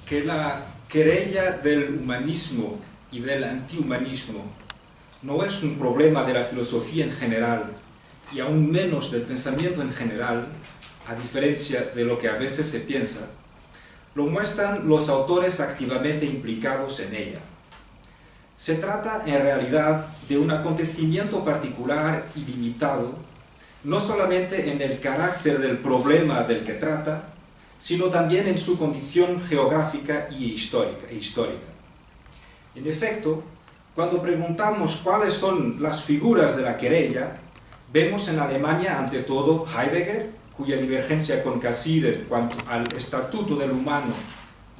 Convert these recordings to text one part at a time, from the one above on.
que la querella del humanismo y del antihumanismo no es un problema de la filosofía en general y aún menos del pensamiento en general, a diferencia de lo que a veces se piensa, lo muestran los autores activamente implicados en ella. Se trata en realidad de un acontecimiento particular y limitado, no solamente en el carácter del problema del que trata, sino también en su condición geográfica y histórica. En efecto, cuando preguntamos cuáles son las figuras de la querella, vemos en Alemania ante todo Heidegger, cuya divergencia con Cassirer cuanto al estatuto del humano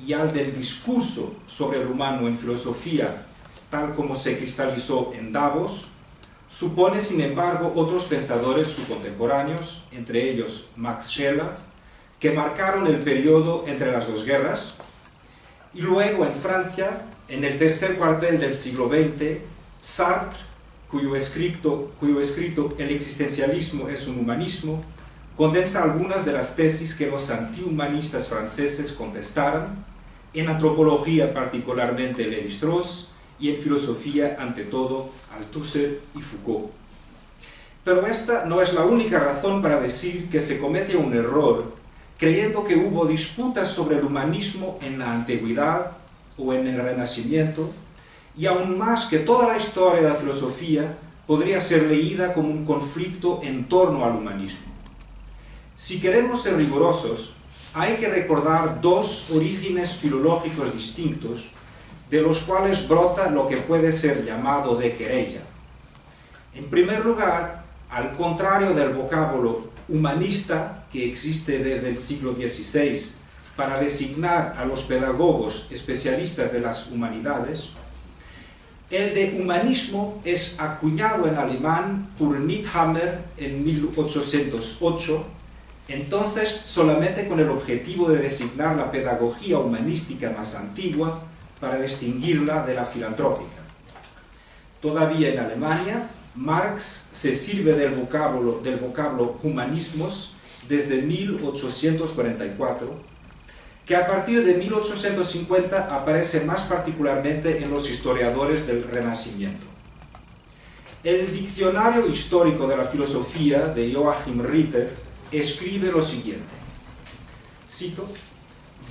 y al del discurso sobre el humano en filosofía, tal como se cristalizó en Davos, supone sin embargo otros pensadores subcontemporáneos, entre ellos Max Scheler, que marcaron el periodo entre las dos guerras, y luego en Francia, en el tercer cuartel del siglo XX, Sartre, cuyo escrito El existencialismo es un humanismo, condensa algunas de las tesis que los antihumanistas franceses contestaron, en antropología particularmente Lévi-Strauss, y en filosofía ante todo Althusser y Foucault. Pero esta no es la única razón para decir que se comete un error creyendo que hubo disputas sobre el humanismo en la antigüedad o en el Renacimiento, y aún más que toda la historia de la filosofía podría ser leída como un conflicto en torno al humanismo. Si queremos ser rigurosos, hay que recordar dos orígenes filológicos distintos, de los cuales brota lo que puede ser llamado de querella. En primer lugar, al contrario del vocábulo humanista que existe desde el siglo XVI para designar a los pedagogos especialistas de las humanidades, el de humanismo es acuñado en alemán por Niethammer en 1808, entonces solamente con el objetivo de designar la pedagogía humanística más antigua para distinguirla de la filantrópica. Todavía en Alemania, Marx se sirve del vocablo humanismos desde 1844, que a partir de 1850 aparece más particularmente en los historiadores del Renacimiento. El Diccionario Histórico de la Filosofía de Joachim Ritter escribe lo siguiente, cito: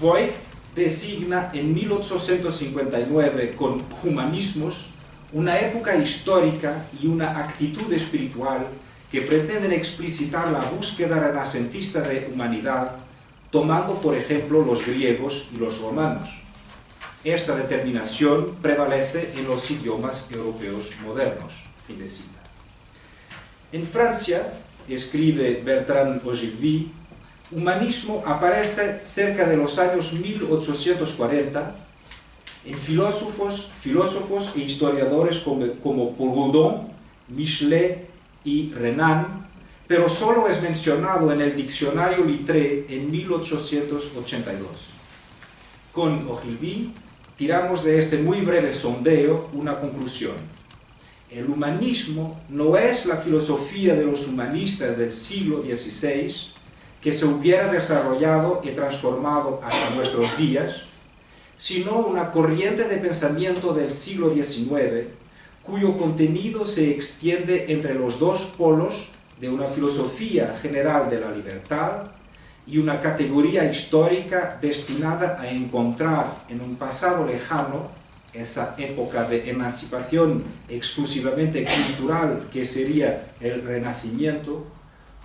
Voigt designa en 1859 con humanismos una época histórica y una actitud espiritual que pretenden explicitar la búsqueda renacentista de humanidad, tomando por ejemplo los griegos y los romanos. Esta determinación prevalece en los idiomas europeos modernos. Fin de cita. En Francia, escribe Bertrand Ogilvy, humanismo aparece cerca de los años 1840 en filósofos e historiadores como Proudhon, Michelet y Renan, pero solo es mencionado en el Diccionario Littré en 1882. Con Ogilvy tiramos de este muy breve sondeo una conclusión. El humanismo no es la filosofía de los humanistas del siglo XVI, que se hubiera desarrollado y transformado hasta nuestros días, sino una corriente de pensamiento del siglo XIX, cuyo contenido se extiende entre los dos polos de una filosofía general de la libertad y una categoría histórica destinada a encontrar en un pasado lejano, esa época de emancipación exclusivamente cultural que sería el Renacimiento,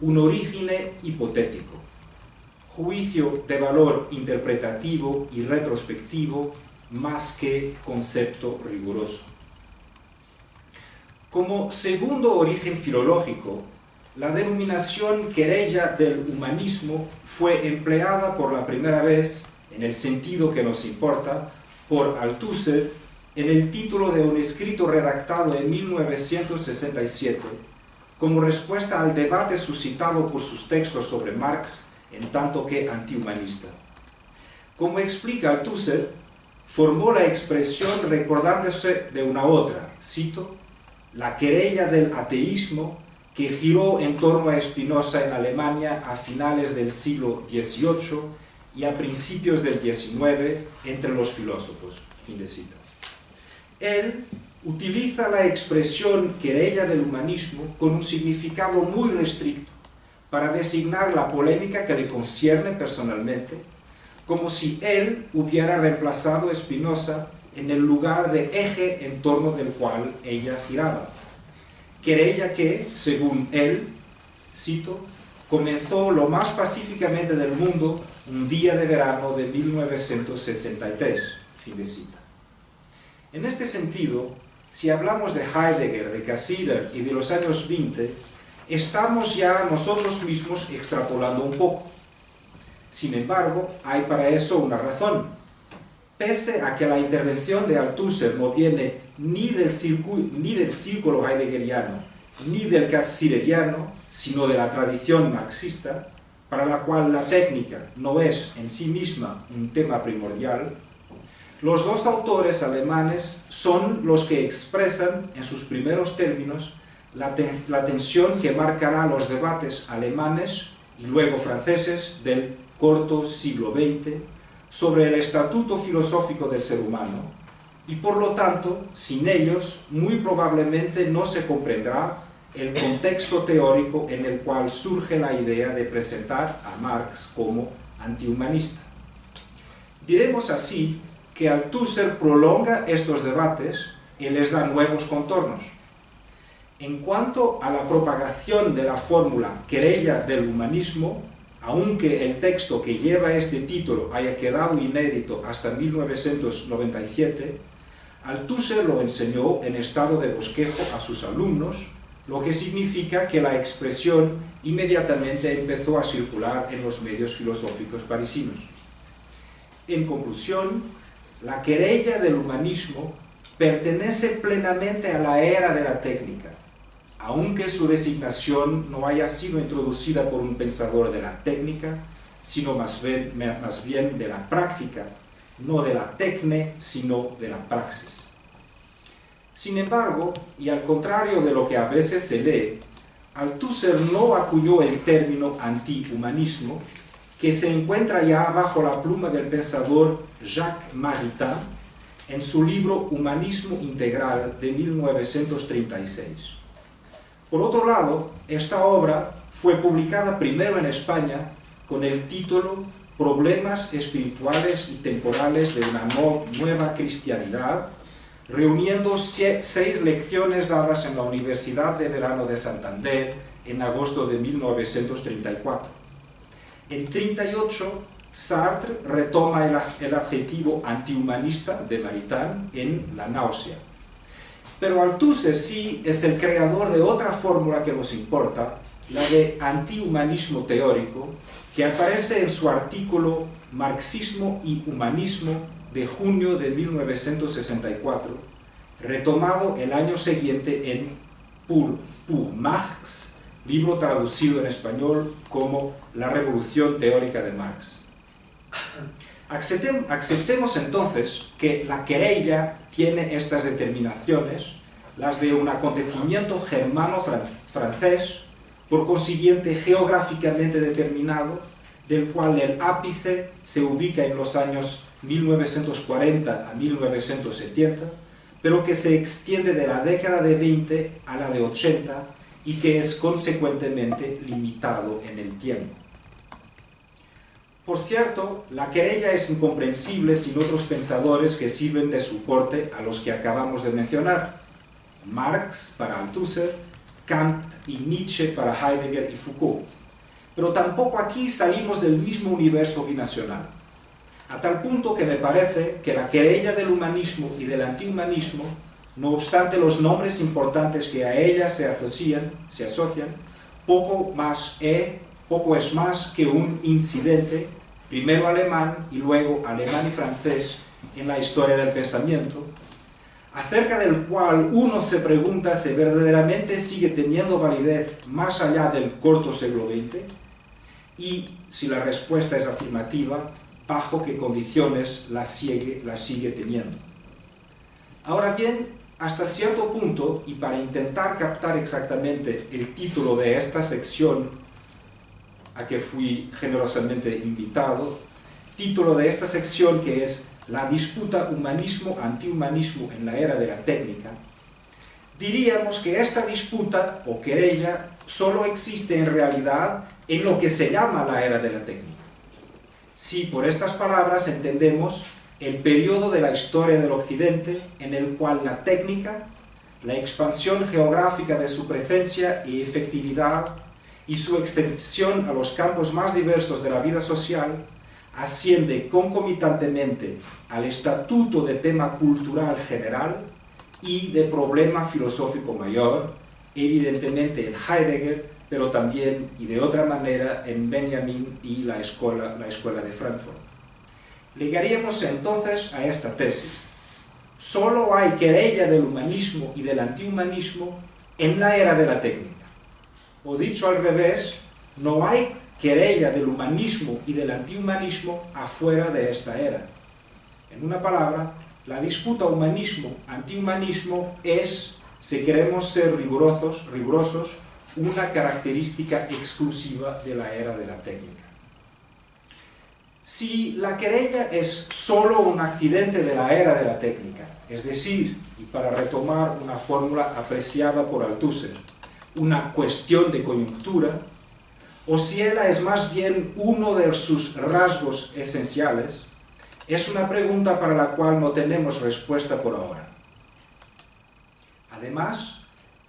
un origen hipotético, juicio de valor interpretativo y retrospectivo más que concepto riguroso. Como segundo origen filológico, la denominación querella del humanismo fue empleada por la primera vez, en el sentido que nos importa, por Althusser en el título de un escrito redactado en 1967, como respuesta al debate suscitado por sus textos sobre Marx en tanto que antihumanista. Como explica Althusser, formó la expresión recordándose de una otra, cito, la querella del ateísmo que giró en torno a Spinoza en Alemania a finales del siglo XVIII y a principios del XIX entre los filósofos. Fin de cita. Él utiliza la expresión querella del humanismo con un significado muy restricto para designar la polémica que le concierne personalmente, como si él hubiera reemplazado a Spinoza en el lugar de eje en torno del cual ella giraba. Querella que, según él, cito, comenzó lo más pacíficamente del mundo un día de verano de 1963. Fin de cita. En este sentido, si hablamos de Heidegger, de Cassirer y de los años 20, estamos ya nosotros mismos extrapolando un poco. Sin embargo, hay para eso una razón. Pese a que la intervención de Althusser no viene ni del círculo heideggeriano, ni del cassireriano, sino de la tradición marxista, para la cual la técnica no es en sí misma un tema primordial, los dos autores alemanes son los que expresan en sus primeros términos la tensión que marcará los debates alemanes y luego franceses del corto siglo XX sobre el estatuto filosófico del ser humano, y por lo tanto, sin ellos, muy probablemente no se comprenderá el contexto teórico en el cual surge la idea de presentar a Marx como antihumanista. Diremos así que Althusser prolonga estos debates y les da nuevos contornos. En cuanto a la propagación de la fórmula querella del humanismo, aunque el texto que lleva este título haya quedado inédito hasta 1997, Althusser lo enseñó en estado de bosquejo a sus alumnos, lo que significa que la expresión inmediatamente empezó a circular en los medios filosóficos parisinos. En conclusión, la querella del humanismo pertenece plenamente a la era de la técnica, aunque su designación no haya sido introducida por un pensador de la técnica, sino más bien de la práctica, no de la tecne, sino de la praxis. Sin embargo, y al contrario de lo que a veces se lee, Althusser no acudió el término antihumanismo, que se encuentra ya bajo la pluma del pensador Jacques Maritain en su libro Humanismo Integral de 1936. Por otro lado, esta obra fue publicada primero en España con el título Problemas espirituales y temporales de una nueva cristianidad, reuniendo 6 lecciones dadas en la Universidad de Verano de Santander en agosto de 1934. En 1938, Sartre retoma el adjetivo antihumanista de Maritain en La náusea. Pero Althusser sí es el creador de otra fórmula que nos importa, la de antihumanismo teórico, que aparece en su artículo Marxismo y Humanismo de junio de 1964, retomado el año siguiente en Pour Marx, libro traducido en español como La revolución teórica de Marx. Aceptemos entonces que la querella tiene estas determinaciones, las de un acontecimiento germano-francés, por consiguiente geográficamente determinado, del cual el ápice se ubica en los años 1940 a 1970, pero que se extiende de la década de 20 a la de 80 y que es consecuentemente limitado en el tiempo. Por cierto, la querella es incomprensible sin otros pensadores que sirven de soporte a los que acabamos de mencionar: Marx para Althusser, Kant y Nietzsche para Heidegger y Foucault. Pero tampoco aquí salimos del mismo universo binacional, a tal punto que me parece que la querella del humanismo y del antihumanismo, no obstante los nombres importantes que a ella se asocian, poco es más que un incidente, primero alemán y luego alemán y francés, en la historia del pensamiento, acerca del cual uno se pregunta si verdaderamente sigue teniendo validez más allá del corto siglo XX, y si la respuesta es afirmativa, bajo qué condiciones la sigue teniendo. Ahora bien, hasta cierto punto, y para intentar captar exactamente el título de esta sección a que fui generosamente invitado, título de esta sección, que es La disputa humanismo-antihumanismo en la era de la técnica, diríamos que esta disputa o querella solo existe en realidad en lo que se llama la era de la técnica. Si por estas palabras entendemos el periodo de la historia del Occidente en el cual la técnica, la expansión geográfica de su presencia y efectividad y su extensión a los campos más diversos de la vida social asciende concomitantemente al estatuto de tema cultural general y de problema filosófico mayor, evidentemente en Heidegger, pero también y de otra manera en Benjamin y la escuela de Frankfurt. Llegaríamos entonces a esta tesis: solo hay querella del humanismo y del antihumanismo en la era de la técnica. O dicho al revés, no hay querella del humanismo y del antihumanismo afuera de esta era. En una palabra, la disputa humanismo-antihumanismo es, si queremos ser rigurosos, una característica exclusiva de la era de la técnica. Si la querella es solo un accidente de la era de la técnica, es decir, y para retomar una fórmula apreciada por Althusser, una cuestión de coyuntura, o si ella es más bien uno de sus rasgos esenciales, es una pregunta para la cual no tenemos respuesta por ahora. Además,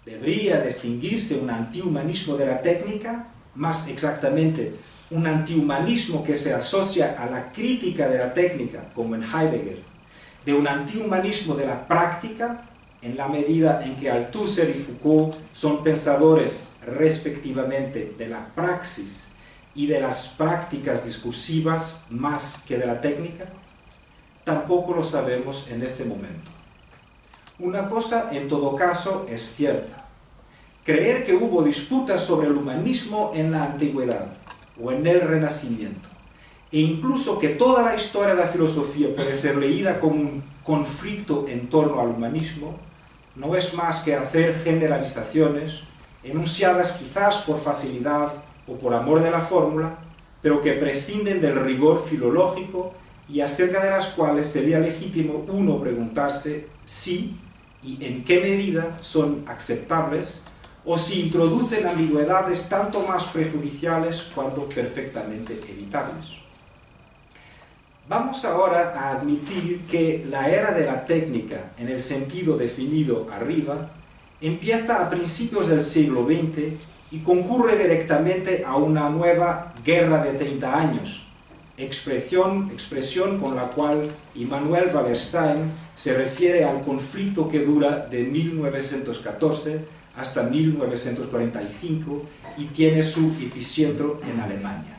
¿debería distinguirse un antihumanismo de la técnica? Más exactamente, un antihumanismo que se asocia a la crítica de la técnica, como en Heidegger, de un antihumanismo de la práctica, en la medida en que Althusser y Foucault son pensadores respectivamente de la praxis y de las prácticas discursivas más que de la técnica? Tampoco lo sabemos en este momento. Una cosa en todo caso es cierta: creer que hubo disputas sobre el humanismo en la antigüedad o en el Renacimiento, e incluso que toda la historia de la filosofía puede ser leída como un conflicto en torno al humanismo, no es más que hacer generalizaciones, enunciadas quizás por facilidad o por amor de la fórmula, pero que prescinden del rigor filológico y acerca de las cuales sería legítimo uno preguntarse si y en qué medida son aceptables, o si introducen ambigüedades tanto más perjudiciales cuanto perfectamente evitables. Vamos ahora a admitir que la era de la técnica, en el sentido definido arriba, empieza a principios del siglo XX y concurre directamente a una nueva guerra de 30 años, expresión con la cual Immanuel Wallerstein se refiere al conflicto que dura de 1914 hasta 1945 y tiene su epicentro en Alemania.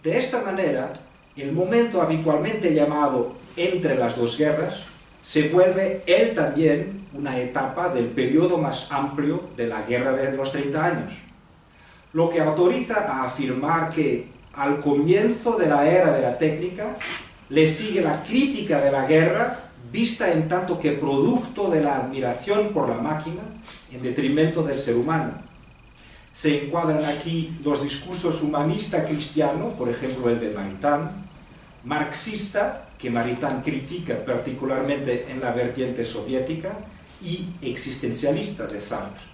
De esta manera, el momento habitualmente llamado entre las dos guerras se vuelve él también una etapa del periodo más amplio de la guerra de los 30 años, lo que autoriza a afirmar que al comienzo de la era de la técnica le sigue la crítica de la guerra, vista en tanto que producto de la admiración por la máquina en detrimento del ser humano. Se encuadran aquí los discursos humanista cristiano, por ejemplo el de Maritain, marxista, que Maritain critica particularmente en la vertiente soviética, y existencialista de Sartre.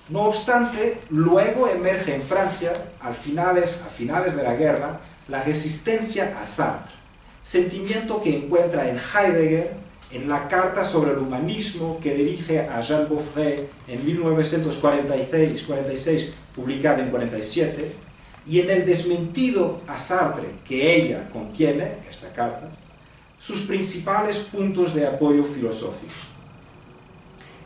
No obstante, luego emerge en Francia, a finales de la guerra, la resistencia a Sartre, sentimiento que encuentra en Heidegger, en la carta sobre el humanismo que dirige a Jean Beaufret en 1946, publicada en 1947, y en el desmentido a Sartre que ella contiene, esta carta, sus principales puntos de apoyo filosófico.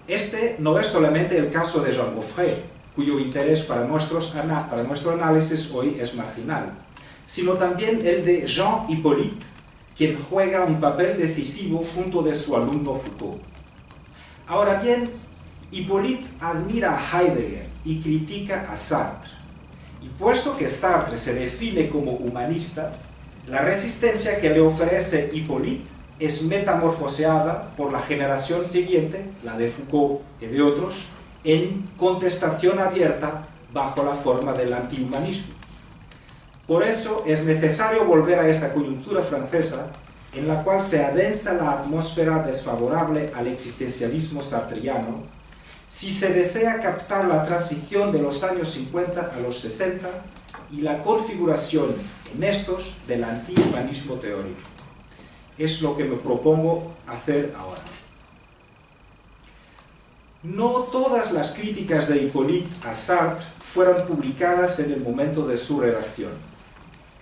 Este no es solamente el caso de Jean Beaufret, cuyo interés para nuestro análisis hoy es marginal, sino también el de Jean Hippolyte, quien juega un papel decisivo junto de su alumno Foucault. Ahora bien, Hippolyte admira a Heidegger y critica a Sartre, y puesto que Sartre se define como humanista, la resistencia que le ofrece Hippolyte es metamorfoseada por la generación siguiente, la de Foucault y de otros, en contestación abierta bajo la forma del antihumanismo. Por eso es necesario volver a esta coyuntura francesa en la cual se adensa la atmósfera desfavorable al existencialismo sartriano, si se desea captar la transición de los años 50 a los 60 y la configuración en estos del antihumanismo teórico. Es lo que me propongo hacer ahora. No todas las críticas de Hippolyte a Sartre fueron publicadas en el momento de su redacción.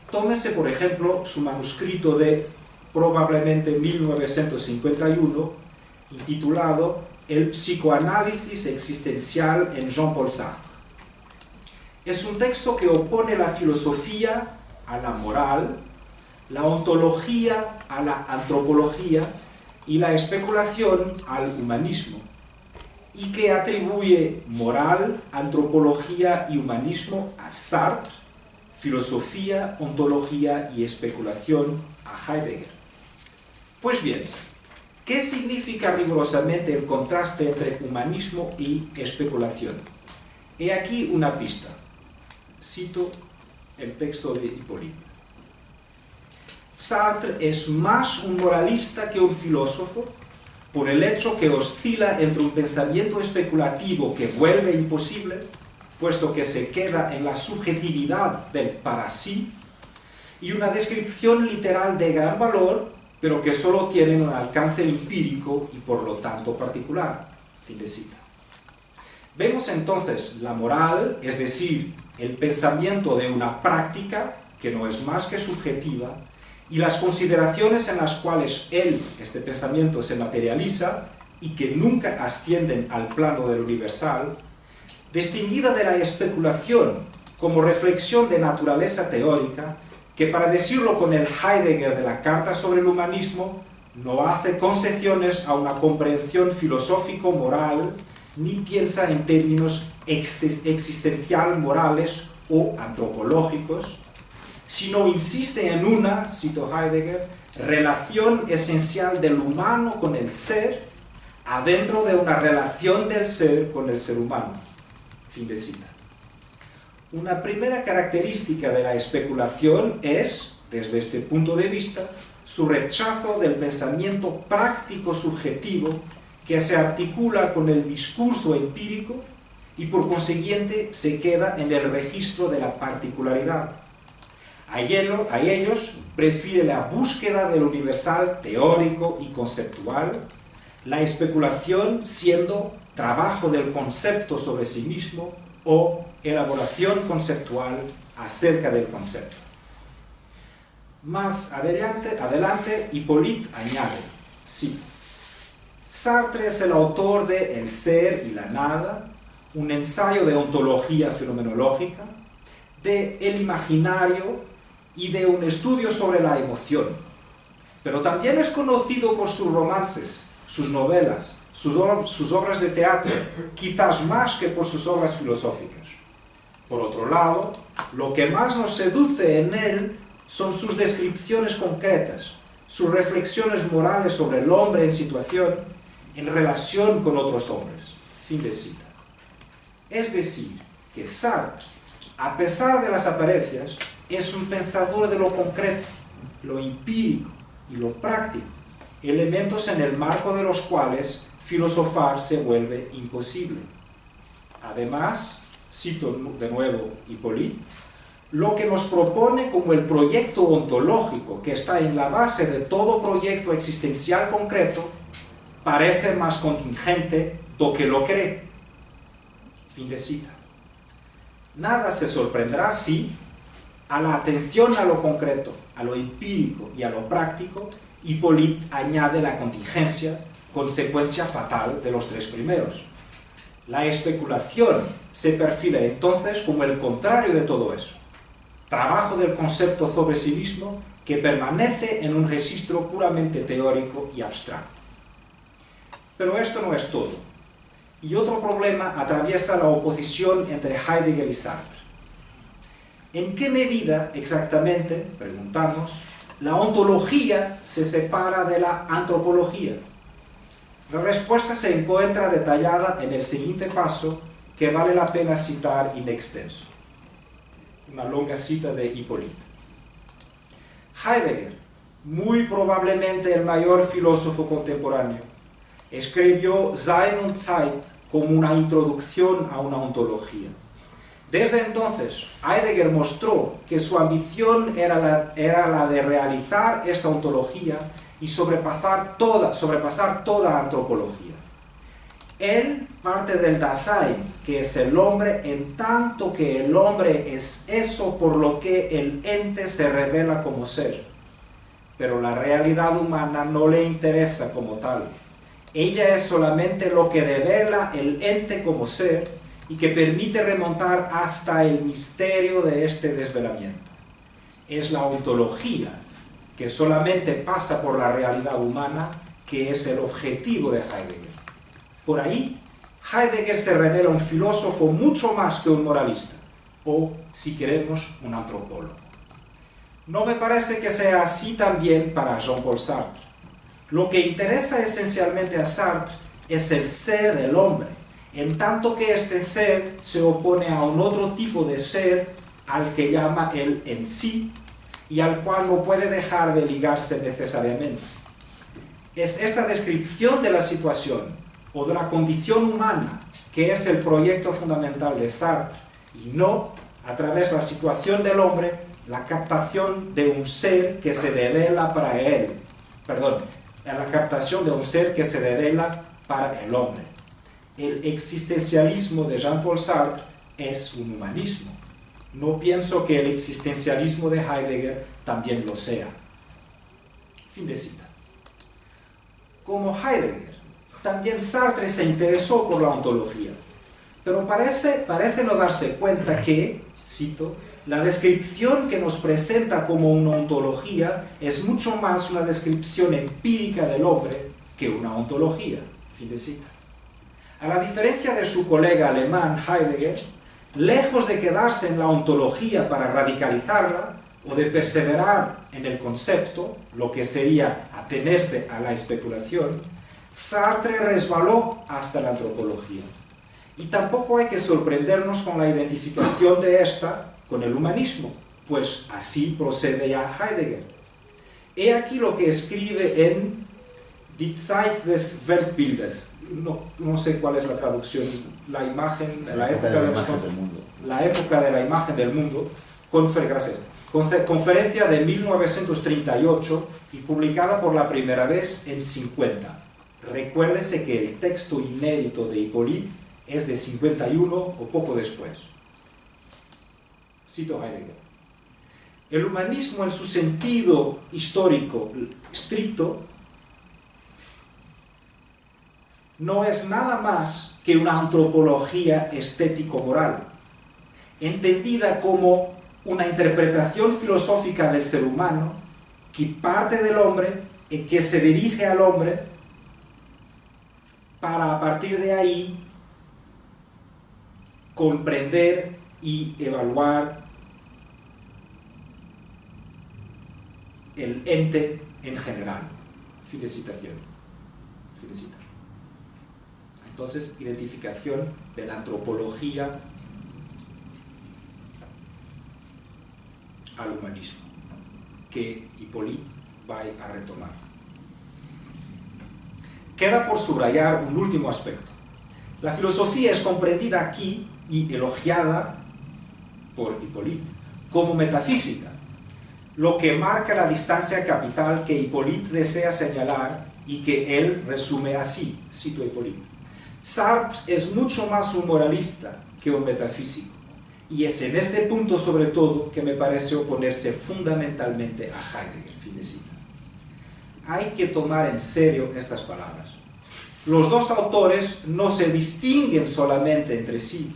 Tómese, por ejemplo, su manuscrito de probablemente 1951, intitulado El psicoanálisis existencial en Jean-Paul Sartre. Es un texto que opone la filosofía a la moral, la ontología a la antropología y la especulación al humanismo, y que atribuye moral, antropología y humanismo a Sartre, filosofía, ontología y especulación a Heidegger. Pues bien, ¿qué significa rigurosamente el contraste entre humanismo y especulación? He aquí una pista. Cito el texto de Hippolyte. Sartre es más un moralista que un filósofo por el hecho que oscila entre un pensamiento especulativo que vuelve imposible, puesto que se queda en la subjetividad del para sí, y una descripción literal de gran valor, pero que solo tienen un alcance empírico y por lo tanto particular. Fin de cita. Vemos entonces la moral, es decir, el pensamiento de una práctica, que no es más que subjetiva, y las consideraciones en las cuales este pensamiento se materializa y que nunca ascienden al plano del universal, distinguida de la especulación como reflexión de naturaleza teórica, que para decirlo con el Heidegger de la Carta sobre el Humanismo, no hace concesiones a una comprensión filosófico-moral, ni piensa en términos existencial morales o antropológicos, sino insiste en una, cito Heidegger, relación esencial del humano con el ser, adentro de una relación del ser con el ser humano. Fin de cita. Una primera característica de la especulación es, desde este punto de vista, su rechazo del pensamiento práctico subjetivo que se articula con el discurso empírico y por consiguiente se queda en el registro de la particularidad. A ellos prefiere la búsqueda del universal teórico y conceptual, la especulación siendo trabajo del concepto sobre sí mismo o elaboración conceptual acerca del concepto. Más adelante Hippolyte añade, sí, Sartre es el autor de El ser y la nada, un ensayo de ontología fenomenológica, de El imaginario y de un estudio sobre la emoción. Pero también es conocido por sus romances, sus novelas, sus obras de teatro, quizás más que por sus obras filosóficas. Por otro lado, lo que más nos seduce en él son sus descripciones concretas, sus reflexiones morales sobre el hombre en situación, en relación con otros hombres. Fin de cita. Es decir, que Sartre, a pesar de las apariencias, es un pensador de lo concreto, lo empírico y lo práctico, elementos en el marco de los cuales filosofar se vuelve imposible. Además, cito de nuevo Hippolyte, lo que nos propone como el proyecto ontológico que está en la base de todo proyecto existencial concreto parece más contingente do que lo cree. Fin de cita. Nada se sorprenderá si, a la atención a lo concreto, a lo empírico y a lo práctico, Hippolyte añade la contingencia, consecuencia fatal de los tres primeros. La especulación se perfila entonces como el contrario de todo eso. Trabajo del concepto sobre sí mismo que permanece en un registro puramente teórico y abstracto. Pero esto no es todo. Y otro problema atraviesa la oposición entre Heidegger y Sartre. ¿En qué medida exactamente, preguntamos, la ontología se separa de la antropología? La respuesta se encuentra detallada en el siguiente paso, que vale la pena citar in extenso. Una longa cita de Hippolyte. Heidegger, muy probablemente el mayor filósofo contemporáneo, escribió Sein und Zeit como una introducción a una ontología. Desde entonces, Heidegger mostró que su ambición era la de realizar esta ontología y sobrepasar toda antropología. Él parte del Dasein, que es el hombre, en tanto que el hombre es eso por lo que el ente se revela como ser. Pero la realidad humana no le interesa como tal. Ella es solamente lo que devela el ente como ser y que permite remontar hasta el misterio de este desvelamiento. Es la ontología, que solamente pasa por la realidad humana, que es el objetivo de Heidegger. Por ahí, Heidegger se revela un filósofo mucho más que un moralista, o, si queremos, un antropólogo. No me parece que sea así también para Jean-Paul Sartre. Lo que interesa esencialmente a Sartre es el ser del hombre, en tanto que este ser se opone a un otro tipo de ser al que llama el en sí, y al cual no puede dejar de ligarse necesariamente. Es esta descripción de la situación, o de la condición humana, que es el proyecto fundamental de Sartre, y no, a través de la situación del hombre, la captación de un ser que se devela para él. La captación de un ser que se devela para el hombre. El existencialismo de Jean-Paul Sartre es un humanismo. No pienso que el existencialismo de Heidegger también lo sea. Fin de cita. Como Heidegger, también Sartre se interesó por la ontología, pero parece no darse cuenta que, cito, la descripción que nos presenta como una ontología es mucho más una descripción empírica del hombre que una ontología. Fin de cita. A la diferencia de su colega alemán Heidegger, lejos de quedarse en la ontología para radicalizarla o de perseverar en el concepto, lo que sería atenerse a la especulación, Sartre resbaló hasta la antropología. Y tampoco hay que sorprendernos con la identificación de esta con el humanismo, pues así procede ya Heidegger. He aquí lo que escribe en Die Zeit des Weltbildes. No sé cuál es la traducción, la época de la imagen del mundo, conferencia de 1938 y publicada por la primera vez en 50. Recuérdese que el texto inédito de Hippolyte es de 51 o poco después. Cito Heidegger. El humanismo en su sentido histórico estricto no es nada más que una antropología estético-moral, entendida como una interpretación filosófica del ser humano que parte del hombre y que se dirige al hombre para a partir de ahí comprender y evaluar el ente en general. Fin de citación. Fin de cita. Entonces, identificación de la antropología al humanismo, que Hippolyte va a retomar. Queda por subrayar un último aspecto. La filosofía es comprendida aquí y elogiada por Hippolyte como metafísica, lo que marca la distancia capital que Hippolyte desea señalar y que él resume así, cito Hippolyte. Sartre es mucho más un moralista que un metafísico, y es en este punto sobre todo que me parece oponerse fundamentalmente a Heidegger. Fin de cita. Hay que tomar en serio estas palabras. Los dos autores no se distinguen solamente entre sí,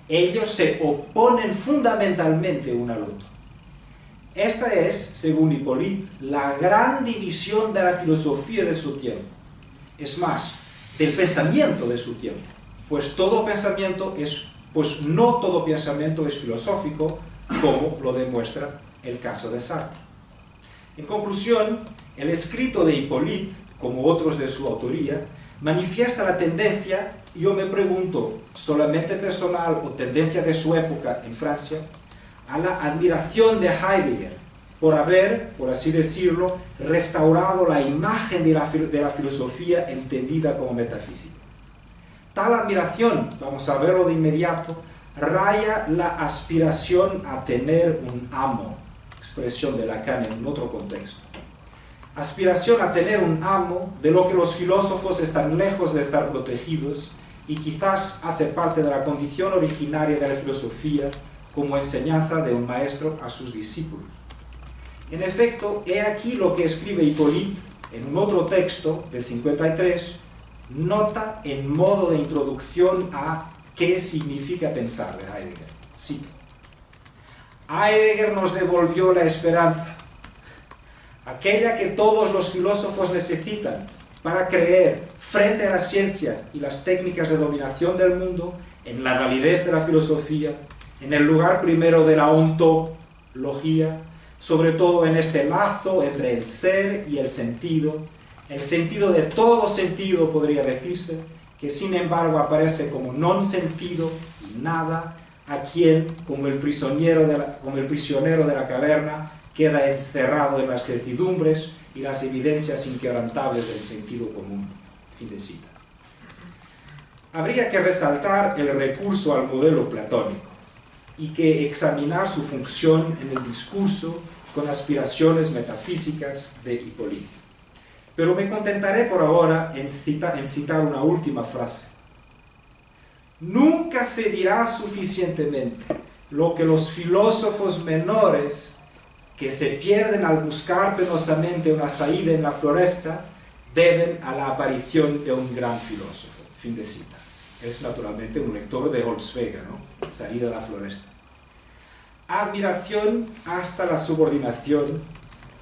ellos se oponen fundamentalmente uno al otro. Esta es, según Hippolyte, la gran división de la filosofía de su tiempo. Es más, del pensamiento de su tiempo, pues no todo pensamiento es filosófico, como lo demuestra el caso de Sartre. En conclusión, el escrito de Hippolyte, como otros de su autoría, manifiesta la tendencia, yo me pregunto, solamente personal o tendencia de su época en Francia, a la admiración de Heidegger, por haber, por así decirlo, restaurado la imagen de la filosofía entendida como metafísica. Tal admiración, vamos a verlo de inmediato, raya la aspiración a tener un amo, expresión de Lacan en otro contexto. Aspiración a tener un amo de lo que los filósofos están lejos de estar protegidos y quizás hace parte de la condición originaria de la filosofía como enseñanza de un maestro a sus discípulos. En efecto, he aquí lo que escribe Hippolyte en un otro texto de 53, nota en modo de introducción a ¿qué significa pensar? De Heidegger. Cito: Heidegger nos devolvió la esperanza, aquella que todos los filósofos necesitan para creer, frente a la ciencia y las técnicas de dominación del mundo, en la validez de la filosofía, en el lugar primero de la ontología, sobre todo en este lazo entre el ser y el sentido de todo sentido, podría decirse, que sin embargo aparece como non sentido y nada, a quien, como el prisionero de la caverna, queda encerrado en las certidumbres y las evidencias inquebrantables del sentido común. Fin de cita. Habría que resaltar el recurso al modelo platónico y que examinar su función en el discurso con aspiraciones metafísicas de Hippolyte. Pero me contentaré por ahora en citar una última frase. Nunca se dirá suficientemente lo que los filósofos menores, que se pierden al buscar penosamente una salida en la floresta, deben a la aparición de un gran filósofo. Fin de cita. Es naturalmente un lector de Holzwege, ¿no? Salida a la floresta. Admiración hasta la subordinación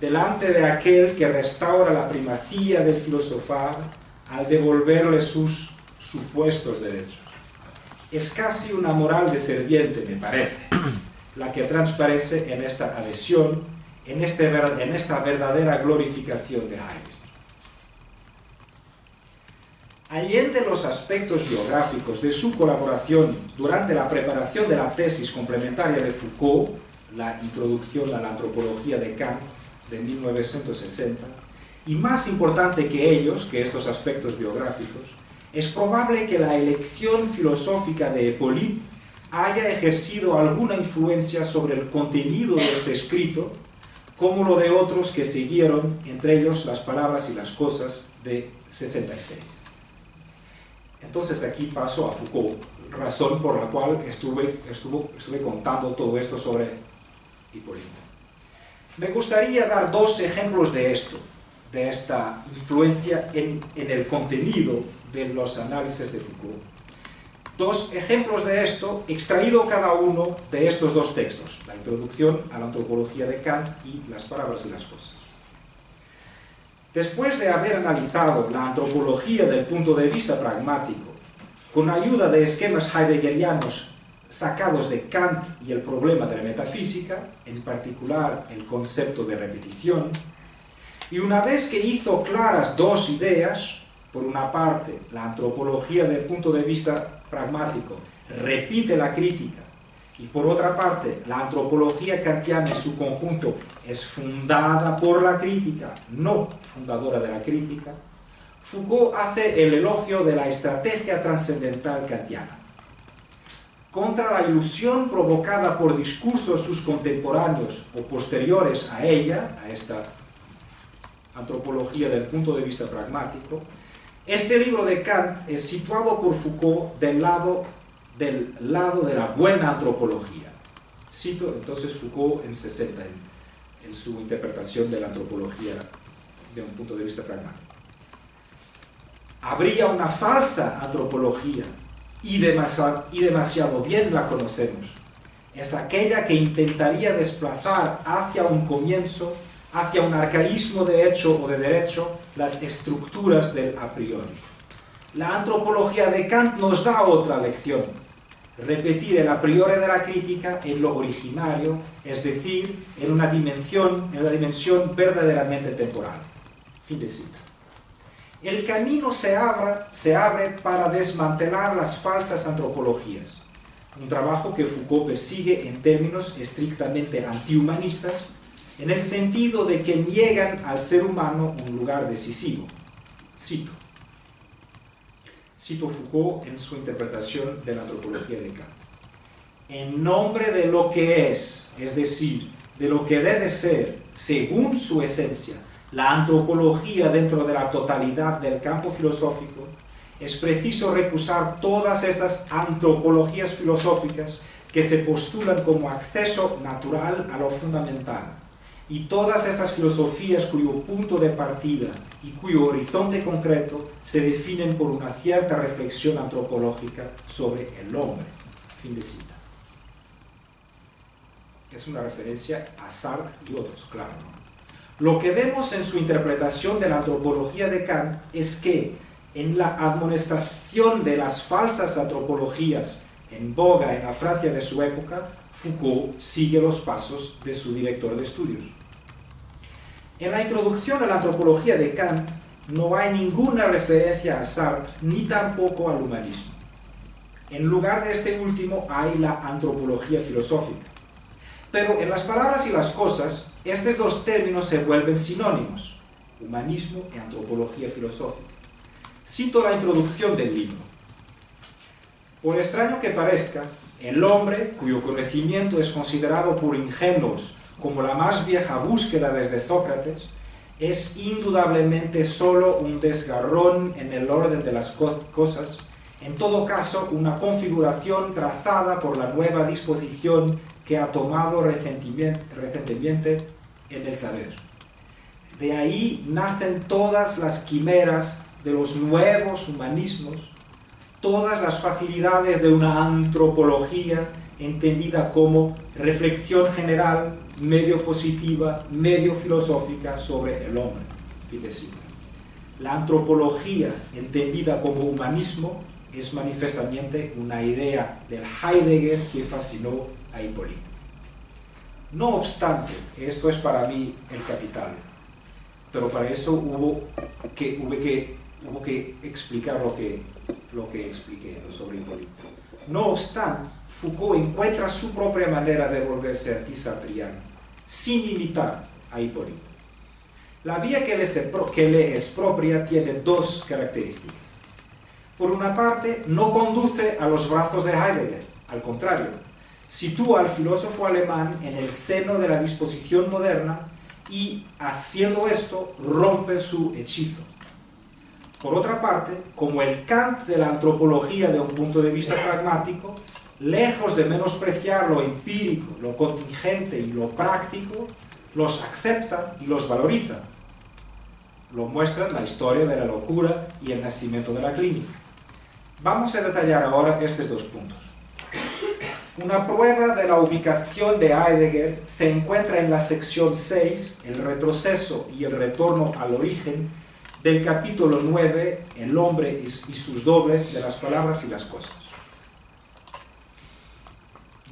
delante de aquel que restaura la primacía del filosofar al devolverle sus supuestos derechos. Es casi una moral de serviente, me parece, la que transparece en esta adhesión, en esta verdadera glorificación de Heidegger. Allende los aspectos biográficos de su colaboración durante la preparación de la tesis complementaria de Foucault, la introducción a la antropología de Kant de 1960, y más importante que ellos, que estos aspectos biográficos, es probable que la elección filosófica de Hippolyte haya ejercido alguna influencia sobre el contenido de este escrito, como lo de otros que siguieron, entre ellos Las palabras y las cosas de 66. Entonces aquí paso a Foucault, razón por la cual estuve contando todo esto sobre Hippolyte. Me gustaría dar dos ejemplos de esto, de esta influencia en el contenido de los análisis de Foucault. Dos ejemplos de esto, extraído cada uno de estos dos textos, la introducción a la antropología de Kant y Las palabras y las cosas. Después de haber analizado la antropología del punto de vista pragmático, con ayuda de esquemas heideggerianos sacados de Kant y el problema de la metafísica, en particular el concepto de repetición, y una vez que hizo claras dos ideas, por una parte, la antropología del punto de vista pragmático repite la crítica, y por otra parte, la antropología kantiana en su conjunto es fundada por la crítica, no fundadora de la crítica, Foucault hace el elogio de la estrategia trascendental kantiana. Contra la ilusión provocada por discursos sus contemporáneos o posteriores a ella, a esta antropología del punto de vista pragmático, este libro de Kant es situado por Foucault del lado de la buena antropología. Cito entonces Foucault en 60, en su interpretación de la antropología de un punto de vista pragmático. Habría una falsa antropología, y demasiado bien la conocemos. Es aquella que intentaría desplazar hacia un comienzo, hacia un arcaísmo de hecho o de derecho, las estructuras del a priori. La antropología de Kant nos da otra lección: repetir el a priori de la crítica en lo originario, es decir, en una dimensión verdaderamente temporal. Fin de cita. El camino se abre para desmantelar las falsas antropologías, un trabajo que Foucault persigue en términos estrictamente antihumanistas en el sentido de que niegan al ser humano un lugar decisivo. Cito Foucault en su interpretación de la antropología de Kant. En nombre de lo que es decir, de lo que debe ser, según su esencia, la antropología dentro de la totalidad del campo filosófico, es preciso recusar todas esas antropologías filosóficas que se postulan como acceso natural a lo fundamental, y todas esas filosofías cuyo punto de partida y cuyo horizonte concreto se definen por una cierta reflexión antropológica sobre el hombre. Fin de cita. Es una referencia a Sartre y otros, claro, ¿no? Lo que vemos en su interpretación de la antropología de Kant es que en la admonestación de las falsas antropologías en boga en la Francia de su época, Foucault sigue los pasos de su director de estudios. En la introducción a la antropología de Kant no hay ninguna referencia a Sartre ni tampoco al humanismo. En lugar de este último hay la antropología filosófica. Pero en las palabras y las cosas, estos dos términos se vuelven sinónimos, humanismo y antropología filosófica. Cito la introducción del libro. Por extraño que parezca, el hombre, cuyo conocimiento es considerado por ingenuos como la más vieja búsqueda desde Sócrates, es indudablemente solo un desgarrón en el orden de las cosas, en todo caso una configuración trazada por la nueva disposición que ha tomado recientemente en el saber. De ahí nacen todas las quimeras de los nuevos humanismos, todas las facilidades de una antropología entendida como reflexión general, medio positiva, medio filosófica sobre el hombre. Fin de cita. La antropología entendida como humanismo es manifiestamente una idea del Heidegger que fascinó a Hipólito. No obstante, esto es para mí el capital, pero para eso hubo que explicar lo que expliqué sobre Hipólito. No obstante, Foucault encuentra su propia manera de volverse antisartriano, sin imitar a Hipólito. La vía que le es propia tiene dos características. Por una parte, no conduce a los brazos de Heidegger, al contrario, sitúa al filósofo alemán en el seno de la disposición moderna y, haciendo esto, rompe su hechizo. Por otra parte, como el Kant de la antropología de un punto de vista pragmático, lejos de menospreciar lo empírico, lo contingente y lo práctico, los acepta y los valoriza. Lo muestra en la historia de la locura y el nacimiento de la clínica. Vamos a detallar ahora estos dos puntos. Una prueba de la ubicación de Heidegger se encuentra en la sección 6, el retroceso y el retorno al origen, del capítulo 9, el hombre y sus dobles de las palabras y las cosas.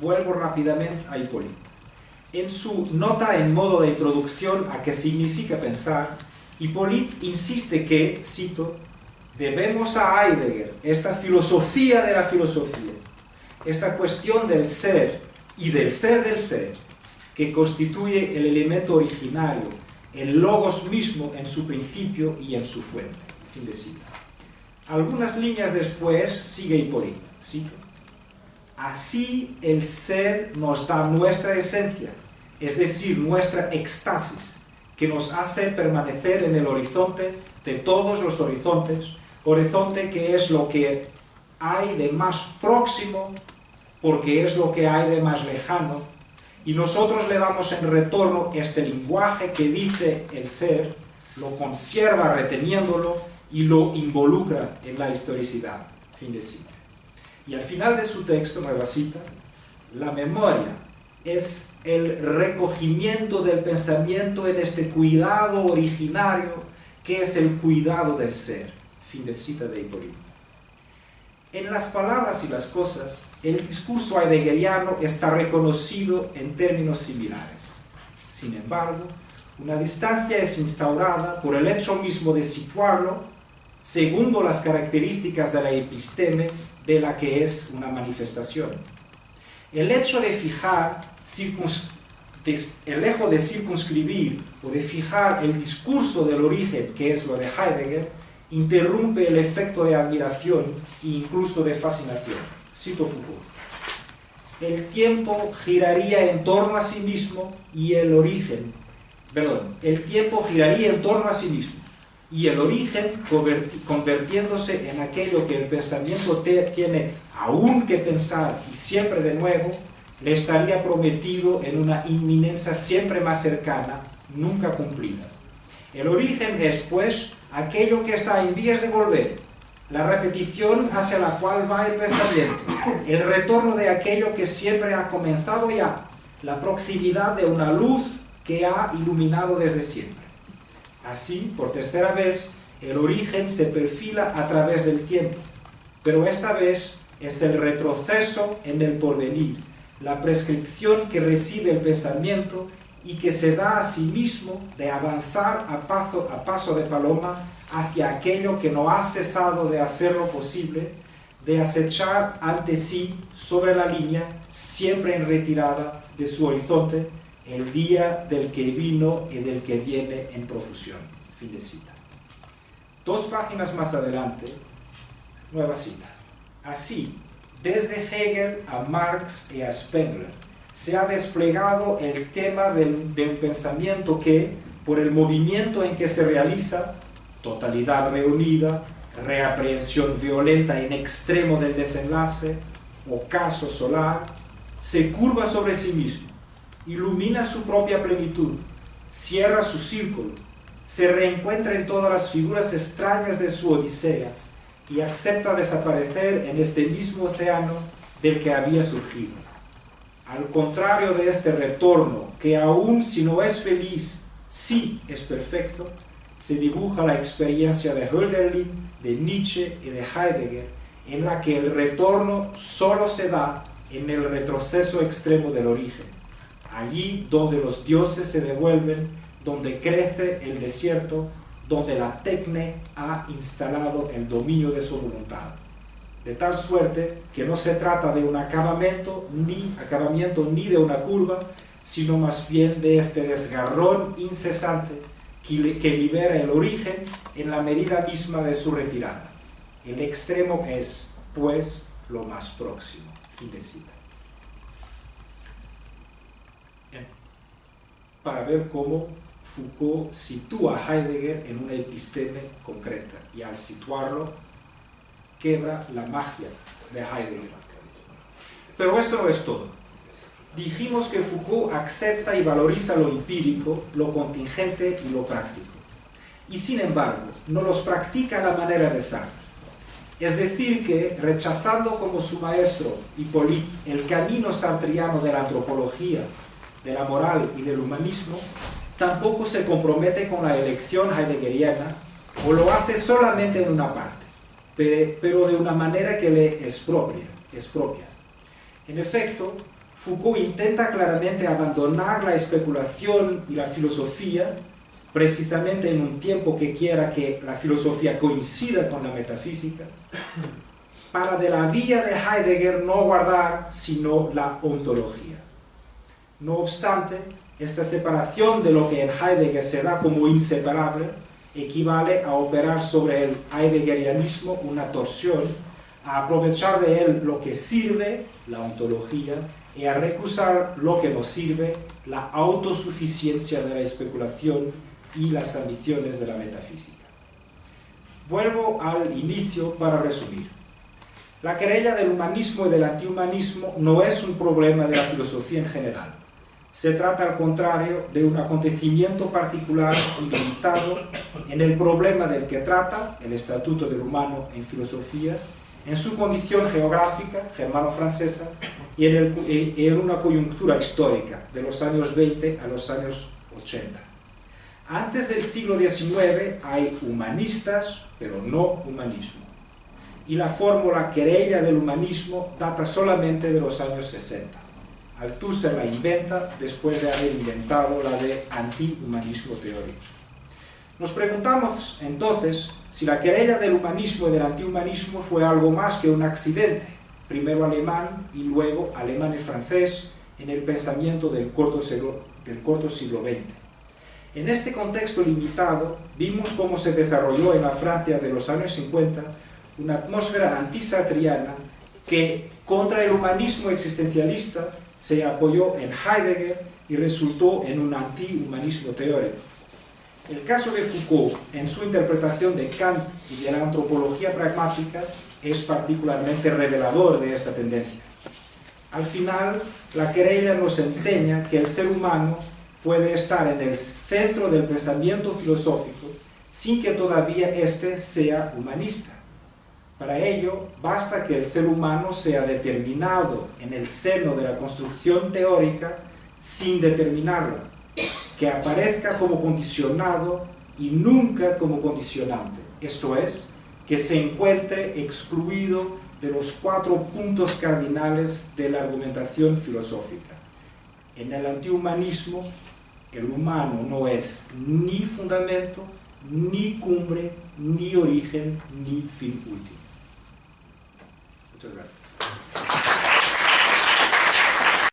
Vuelvo rápidamente a Hipólito. En su nota en modo de introducción a qué significa pensar, Hipólito insiste que, cito, debemos a Heidegger esta filosofía de la filosofía, esta cuestión del ser y del ser, que constituye el elemento originario, el logos mismo en su principio y en su fuente. Fin de cita. Algunas líneas después sigue Hipólito, cito, así el ser nos da nuestra esencia, es decir, nuestra éxtasis, que nos hace permanecer en el horizonte de todos los horizontes, horizonte que es lo que hay de más próximo, porque es lo que hay de más lejano, y nosotros le damos en retorno este lenguaje que dice el ser, lo conserva reteniéndolo y lo involucra en la historicidad. Fin de cita. Y al final de su texto, nueva cita, la memoria es el recogimiento del pensamiento en este cuidado originario que es el cuidado del ser. Fin de cita de Hipólito. En las palabras y las cosas, el discurso heideggeriano está reconocido en términos similares. Sin embargo, una distancia es instaurada por el hecho mismo de situarlo, segundo las características de la episteme de la que es una manifestación. El hecho de fijar lejos de circunscribir o de fijar el discurso del origen, que es lo de Heidegger, interrumpe el efecto de admiración e incluso de fascinación. Cito Foucault. El tiempo giraría en torno a sí mismo y el origen, el tiempo giraría en torno a sí mismo y el origen convirtiéndose en aquello que el pensamiento tiene aún que pensar y siempre de nuevo, le estaría prometido en una inminencia siempre más cercana, nunca cumplida. El origen es, pues, aquello que está en vías de volver, la repetición hacia la cual va el pensamiento, el retorno de aquello que siempre ha comenzado ya, la proximidad de una luz que ha iluminado desde siempre. Así, por tercera vez, el origen se perfila a través del tiempo, pero esta vez es el retroceso en el porvenir, la prescripción que recibe el pensamiento y que se da a sí mismo de avanzar a paso de paloma hacia aquello que no ha cesado de hacerlo posible, de acechar ante sí sobre la línea, siempre en retirada de su horizonte, el día del que vino y del que viene en profusión. Fin de cita. 2 páginas más adelante, nueva cita. Así, desde Hegel a Marx y a Spengler, se ha desplegado el tema de un pensamiento que, por el movimiento en que se realiza, totalidad reunida, reaprehensión violenta en extremo del desenlace, ocaso solar, se curva sobre sí mismo, ilumina su propia plenitud, cierra su círculo, se reencuentra en todas las figuras extrañas de su odisea y acepta desaparecer en este mismo océano del que había surgido. Al contrario de este retorno, que aun si no es feliz, sí es perfecto, se dibuja la experiencia de Hölderlin, de Nietzsche y de Heidegger, en la que el retorno solo se da en el retroceso extremo del origen, allí donde los dioses se devuelven, donde crece el desierto, donde la tecne ha instalado el dominio de su voluntad. De tal suerte que no se trata de un acabamiento ni de una curva, sino más bien de este desgarrón incesante que libera el origen en la medida misma de su retirada. El extremo es, pues, lo más próximo. Fin de cita. Para ver cómo Foucault sitúa a Heidegger en una episteme concreta, y al situarlo quebra la magia de Heidegger. Pero esto no es todo. Dijimos que Foucault acepta y valoriza lo empírico, lo contingente y lo práctico. Y sin embargo, no los practica a la manera de Sartre. Es decir que, rechazando como su maestro Hippolyte el camino sartriano de la antropología, de la moral y del humanismo, tampoco se compromete con la elección heideggeriana, o lo hace solamente en una parte, pero de una manera que le es propia. En efecto, Foucault intenta claramente abandonar la especulación y la filosofía, precisamente en un tiempo que quiera que la filosofía coincida con la metafísica, para de la vía de Heidegger no guardar sino la ontología. No obstante, esta separación de lo que en Heidegger se da como inseparable equivale a operar sobre el heideggerianismo una torsión, a aprovechar de él lo que sirve, la ontología, y a recusar lo que no sirve, la autosuficiencia de la especulación y las ambiciones de la metafísica. Vuelvo al inicio para resumir. La querella del humanismo y del antihumanismo no es un problema de la filosofía en general. Se trata, al contrario, de un acontecimiento particular y limitado en el problema del que trata el Estatuto del Humano en filosofía, en su condición geográfica, germano-francesa, y en una coyuntura histórica, de los años 20 a los años 80. Antes del siglo XIX hay humanistas, pero no humanismo. Y la fórmula querella del humanismo data solamente de los años 60. Althusser la inventa después de haber inventado la de antihumanismo teórico. Nos preguntamos entonces si la querella del humanismo y del antihumanismo fue algo más que un accidente, primero alemán y luego alemán y francés, en el pensamiento del corto siglo XX. En este contexto limitado, vimos cómo se desarrolló en la Francia de los años 50 una atmósfera antisartriana que, contra el humanismo existencialista, se apoyó en Heidegger y resultó en un antihumanismo teórico. El caso de Foucault, en su interpretación de Kant y de la antropología pragmática, es particularmente revelador de esta tendencia. Al final, la querella nos enseña que el ser humano puede estar en el centro del pensamiento filosófico sin que todavía éste sea humanista. Para ello, basta que el ser humano sea determinado en el seno de la construcción teórica sin determinarlo, que aparezca como condicionado y nunca como condicionante, esto es, que se encuentre excluido de los 4 puntos cardinales de la argumentación filosófica. En el antihumanismo, el humano no es ni fundamento, ni cumbre, ni origen, ni fin último. Muchas gracias.